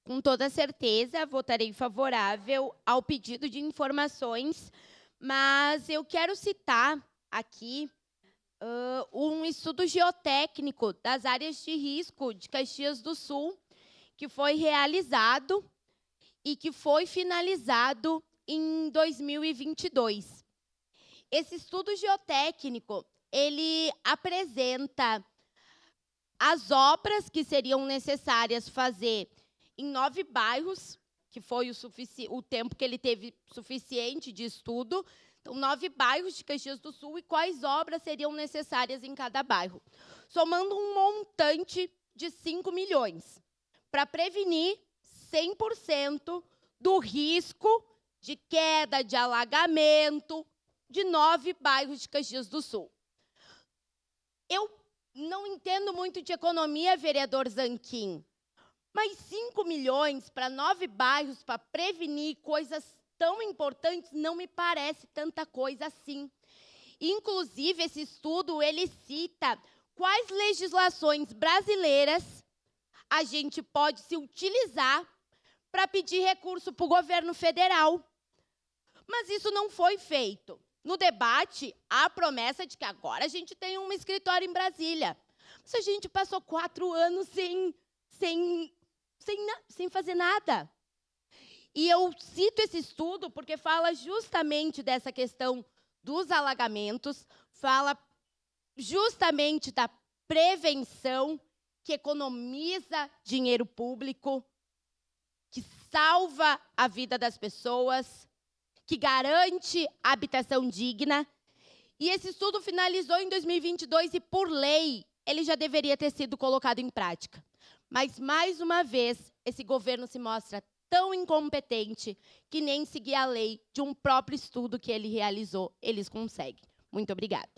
Com toda certeza, votarei favorável ao pedido de informações, mas eu quero citar aqui um estudo geotécnico das áreas de risco de Caxias do Sul, que foi realizado e que foi finalizado em 2022. Esse estudo geotécnico, ele apresenta as obras que seriam necessárias fazer em 9 bairros, que foi o tempo que ele teve suficiente de estudo. Então, 9 bairros de Caxias do Sul e quais obras seriam necessárias em cada bairro. Somando um montante de 5 milhões, para prevenir 100% do risco de queda, de alagamento, de 9 bairros de Caxias do Sul. Eu não entendo muito de economia, vereador Zanquim, mas 5 milhões para 9 bairros para prevenir coisas tão importantes não me parece tanta coisa assim. Inclusive, esse estudo, ele cita quais legislações brasileiras a gente pode se utilizar para pedir recurso para o governo federal. Mas isso não foi feito. No debate, há a promessa de que agora a gente tem um escritório em Brasília. Mas a gente passou 4 anos sem fazer nada. E eu cito esse estudo porque fala justamente dessa questão dos alagamentos, fala justamente da prevenção, que economiza dinheiro público, que salva a vida das pessoas, que garante habitação digna. E esse estudo finalizou em 2022 e, por lei, ele já deveria ter sido colocado em prática. Mas, mais uma vez, esse governo se mostra tão incompetente que nem seguir a lei de um próprio estudo que ele realizou, eles conseguem. Muito obrigada.